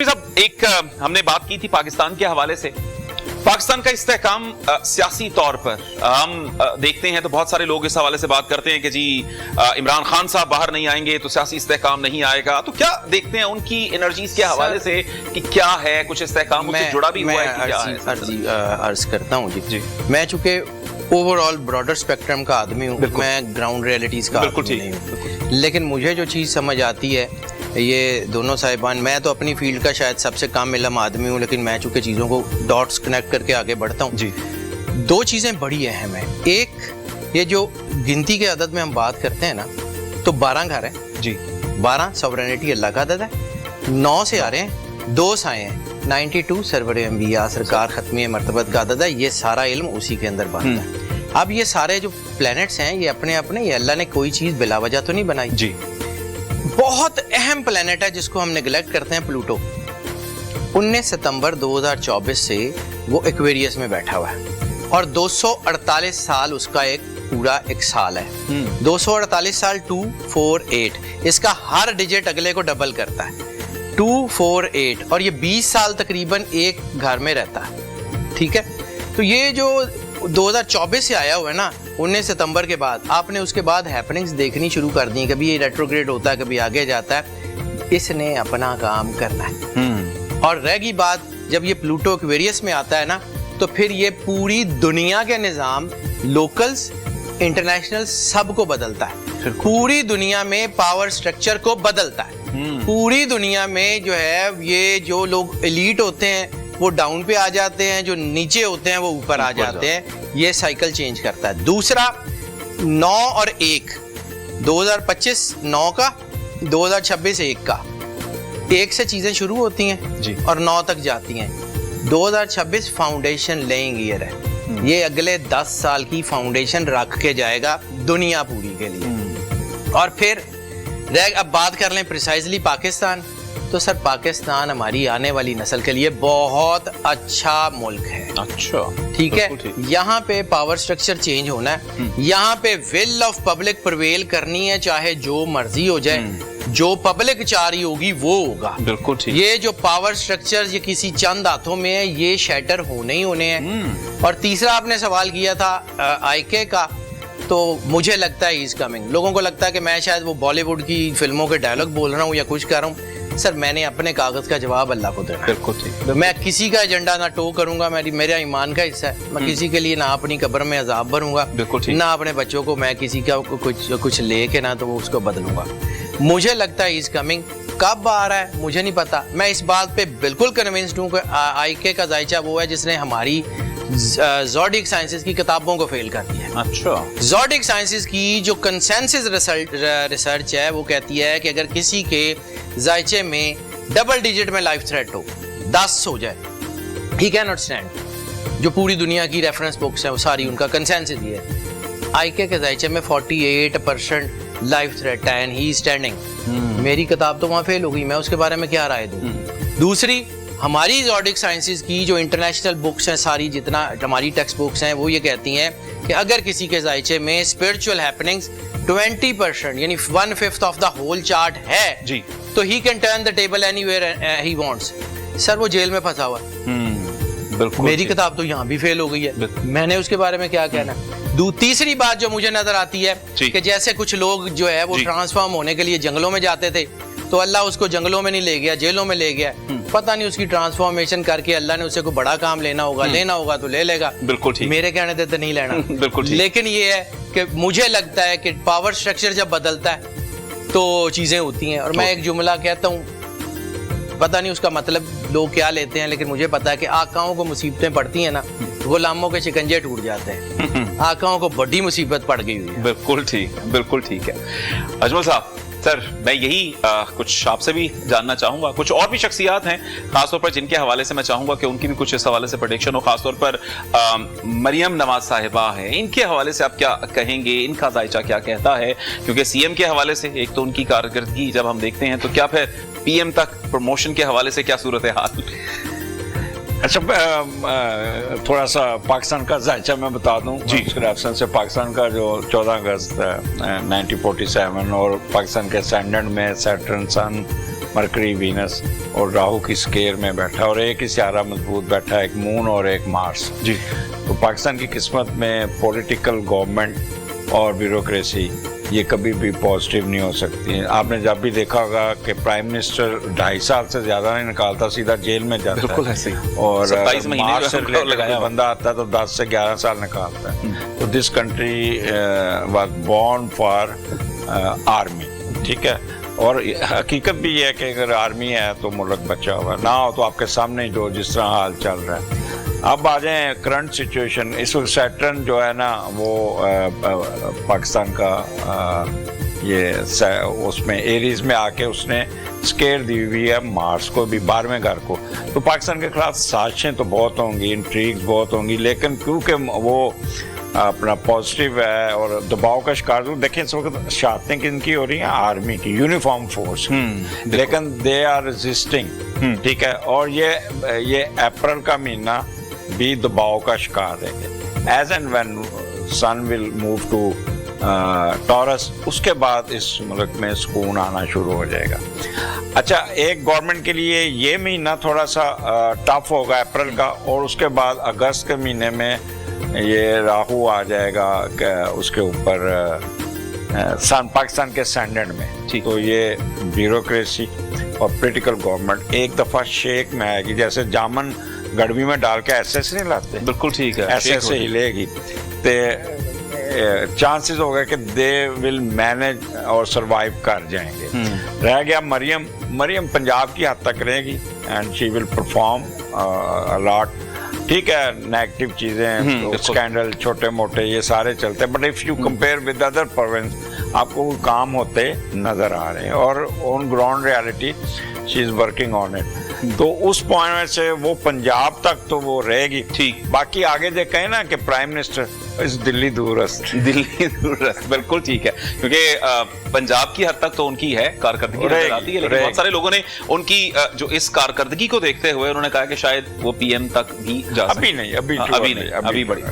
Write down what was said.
साहब एक हमने बात की थी पाकिस्तान के हवाले से। पाकिस्तान का इस्तेहकाम सियासी तौर पर हम देखते हैं तो बहुत सारे लोग इस हवाले से बात करते हैं कि जी इमरान खान साहब बाहर नहीं आएंगे तो सियासी इस्तेहकाम नहीं आएगा। तो क्या देखते हैं उनकी एनर्जीज के हवाले से कि क्या है, कुछ इस्तेहकाम उससे जुड़ा भी हुआ है कि क्या है? अर्ज करता हूँ जी। मैं चूंकि ओवरऑल ब्रॉडर स्पेक्ट्रम का आदमी हूँ, मैं ग्राउंड रियलिटीज का आदमी नहीं हूँ, लेकिन मुझे जो चीज़ समझ आती है, ये दोनों साहिबान, मैं तो अपनी फील्ड का शायद सबसे कम इल्म आदमी हूँ, लेकिन मैं चूंकि चीज़ों को डॉट्स कनेक्ट करके आगे बढ़ता हूँ जी। दो चीज़ें बड़ी अहम हैं। एक, ये जो गिनती के अदद में हम बात करते हैं ना, तो 12 घर हैं जी। 12 सॉवरेनिटी अल्लाह का अदद है। 9 से आ रहे हैं, 2 साए हैं। 92 सरवर अंबिया सरकार खत्मी मरतबत का अदद है। ये सारा इल्म उसी के अंदर बनता है। अब ये सारे जो प्लैनेट्स हैं, ये अपने अपने, ये अल्लाह ने कोई चीज़ बिला वजह तो नहीं बनाई जी। बहुत अहम प्लेनेट है जिसको हम नेग्लेक्ट करते हैं, प्लूटो। 19 सितंबर 2024 से वो एक्वेरियस में बैठा हुआ है और 248 साल उसका एक साल है। 248 साल 248, इसका हर डिजिट अगले को डबल करता है, 248, और ये 20 साल तकरीबन एक घर में रहता है। ठीक है, तो ये जो 2024 से आया हुआ है ना, 19 सितंबर के बाद, आपने उसके बाद हैपनिंग्स देखनी शुरू कर दी। कभी ये रेट्रोग्रेड होता है, कभी आगे जाता है। इसने अपना काम करना है। और रह गई बात, जब ये प्लूटो एक्वेरियस में आता है ना, तो फिर ये पूरी दुनिया के निज़ाम, लोकल्स, इंटरनेशनल, सब को बदलता है। पूरी दुनिया में पावर स्ट्रक्चर को बदलता है। पूरी दुनिया में जो है, ये जो लोग एलीट होते हैं वो डाउन पे आ जाते हैं, जो नीचे होते हैं वो ऊपर आ जाते हैं। ये साइकिल चेंज करता है। दूसरा, 9 और 1, 2025 9 का, 2026 1 का। 1 से चीजें शुरू होती हैं जी, और 9 तक जाती हैं। 2026 फाउंडेशन लेइंग ईयर है। ये अगले 10 साल की फाउंडेशन रख के जाएगा दुनिया पूरी के लिए। और फिर अब बात कर लें प्रिसाइजली पाकिस्तान, तो सर पाकिस्तान हमारी आने वाली नस्ल के लिए बहुत अच्छा मुल्क है। अच्छा, ठीक है। यहाँ पे पावर स्ट्रक्चर चेंज होना है। यहाँ पे विल ऑफ पब्लिक प्रिवेल करनी है, चाहे जो मर्जी हो जाए। जो पब्लिक चाह रही होगी वो होगा। बिल्कुल ठीक। ये जो पावर स्ट्रक्चर ये किसी चंद हाथों में है, ये शैटर होने ही होने हैं। और तीसरा आपने सवाल किया था आईके का, तो मुझे लगता है इज कमिंग। लोगों को लगता है कि मैं शायद वो बॉलीवुड की फिल्मों के डायलॉग बोल रहा हूँ या कुछ कर रहा हूँ। सर, मैंने अपने कागज का जवाब अल्लाह को देना। बिल्कुल ठीक। मैं किसी का एजेंडा ना टो करूंगा, मेरा ईमान का हिस्सा है। मैं किसी के लिए ना अपनी कब्र में अजाब भरूंगा, ना अपने बच्चों को मैं किसी का कुछ लेके ना तो वो उसको बदलूंगा। मुझे लगता है इज कमिंग। कब आ रहा है मुझे नहीं पता। मैं इस बात पे बिल्कुल कन्विंस्ड हूँ कि आईके का जायचा वो है जिसने हमारी ज़ोडिक साइंसेस की किताबों को फेल कर दिया। अच्छा, ज़ोडिक साइंसेस की जो कंसेंसस रिसर्च है वो कहती है कि अगर किसी के जायचे में डबल डिजिट में लाइफ थ्रेट हो, 10 हो जाए, ही कैन नॉट स्टैंड। जो पूरी दुनिया की रेफरेंस बुक्स है वो सारी उनका कंसेंसस ये है। आईके के जायचे में 48% लाइफ थ्रेट है एंड ही स्टैंडिंग। मेरी किताब तो वहाँ फेल हो गई, मैं उसके बारे में क्या राय दूँ। दूसरी, हमारी ज़ोडिक साइंसेस की जो इंटरनेशनल बुक्स हैं सारी, जितना हमारी टेक्स्ट बुक्स हैं, वो ये कहती हैं कि अगर किसी के जायचे में स्पिरिचुअल हैपनिंग्स 20% यानी 1/5 ऑफ द होल चार्ट है जी, तो he can turn the table anywhere he wants. Sir, वो जेल में फंसा हुआ। मेरी किताब तो यहाँ भी फेल हो गई है, मैंने उसके बारे में क्या कहना। तीसरी बात जो मुझे नजर आती है कि जैसे कुछ लोग जो है वो ट्रांसफॉर्म होने के लिए जंगलों में जाते थे, तो अल्लाह उसको जंगलों में नहीं ले गया, जेलों में ले गया। पता नहीं उसकी ट्रांसफॉर्मेशन करके अल्लाह ने उसे कोई बड़ा काम लेना होगा तो ले लेगा। बिल्कुल ठीक। मेरे कहने से तो नहीं लेना। बिल्कुल ठीक। लेकिन ये है कि मुझे लगता है कि पावर स्ट्रक्चर जब बदलता है तो चीजें होती हैं। और मैं एक जुमला कहता हूँ, पता नहीं उसका मतलब लोग क्या लेते हैं, लेकिन मुझे पता है कि आकाओं को मुसीबतें पड़ती हैं ना, गुलामों के शिकंजे टूट जाते हैं। आकाओं को बड़ी मुसीबत पड़ गई हुई है। बिल्कुल ठीक, बिल्कुल ठीक है। अजमल साहब, सर मैं यही कुछ आपसे भी जानना चाहूंगा। कुछ और भी शख्सियात हैं खासतौर पर जिनके हवाले से मैं चाहूंगा कि उनकी भी कुछ इस हवाले से प्रेडिक्शन हो। खासतौर पर मरियम नवाज साहिबा हैं, इनके हवाले से आप क्या कहेंगे, इनका जायचा क्या कहता है? क्योंकि सीएम के हवाले से एक तो उनकी कारकर्दगी जब हम देखते हैं, तो क्या फिर पीएम तक प्रमोशन के हवाले से क्या सूरत है हाल? अच्छा, थोड़ा सा पाकिस्तान का जायचा मैं बता दूं जी। रेफरेंस से पाकिस्तान का जो 14 अगस्त 1947 और पाकिस्तान के स्टैंडर्ड में सैटर्न सन मरकरी वीनस और राहु की स्केयर में बैठा और एक ही सियारा मजबूत बैठा है, एक मून और एक मार्स जी। तो पाकिस्तान की किस्मत में पॉलिटिकल गवर्नमेंट और ब्यूरोक्रेसी ये कभी भी पॉजिटिव नहीं हो सकती है। आपने जब भी देखा होगा कि प्राइम मिनिस्टर 2.5 साल से ज्यादा नहीं निकालता, सीधा जेल में जाता बिल्कुल है। ऐसे ही। और 27 महीने मार्च से जो लगाया बंदा आता है तो 10 से 11 साल निकालता है। तो this country was born for army, ठीक है। और हकीकत भी ये है कि अगर आर्मी है तो मुल्क बचा हुआ, ना हो तो आपके सामने जो जिस तरह हाल चल रहा है। अब आ जाए करंट सिचुएशन। इस वक्त सैटर्न जो है ना वो पाकिस्तान का ये उसमें एरीज में आके उसने स्केयर दी हुई है मार्स को भी, 12वें घर को। तो पाकिस्तान के खिलाफ साजिशें तो बहुत होंगी, इंट्रीग्स बहुत होंगी, लेकिन क्योंकि वो अपना पॉजिटिव है और दबाव का शिकार। देखें इस वक्त शहादतें किनकी हो रही हैं, आर्मी की, यूनिफॉर्म फोर्स, लेकिन दे आर रेजिस्टिंग, ठीक है। और ये अप्रैल का महीना भी दबाव का शिकार है। As and when sun will move to Taurus, उसके बाद इस मुल्क में सुकून आना शुरू हो जाएगा। अच्छा, एक गवर्नमेंट के लिए ये महीना थोड़ा सा टफ होगा अप्रैल का, और उसके बाद अगस्त के महीने में ये राहु आ जाएगा उसके ऊपर पाकिस्तान के स्टैंडर्ड में। तो ये ब्यूरोक्रेसी और पॉलिटिकल गवर्नमेंट एक दफा शेक में आएगी, जैसे जामन गड़बी में डाल के ऐसे नहीं लाते, बिल्कुल ठीक है, ऐसे हिलेगी। तो चांसेस हो गए कि दे विल मैनेज और सरवाइव कर जाएंगे। रह गया मरियम पंजाब की हद तक रहेगी and she will perform a lot, ठीक है। नेगेटिव चीजें, स्कैंडल छोटे मोटे ये सारे चलते हैं, but if you compare with other province आपको काम होते नजर आ रहे हैं, और on ground reality she is working on it. तो उस पॉइंट से वो पंजाब तक तो वो रहेगी, ठीक। बाकी आगे जो कहे ना कि प्राइम मिनिस्टर इस दिल्ली दूरस्थ, बिल्कुल ठीक है, क्योंकि पंजाब की हद तक तो उनकी है कारकर्दगी नजर आती है, लेकिन बहुत सारे लोगों ने उनकी जो इस कारकर्दगी को देखते हुए उन्होंने कहा कि शायद वो PM तक भी जा सकते। अभी नहीं, अभी बड़ी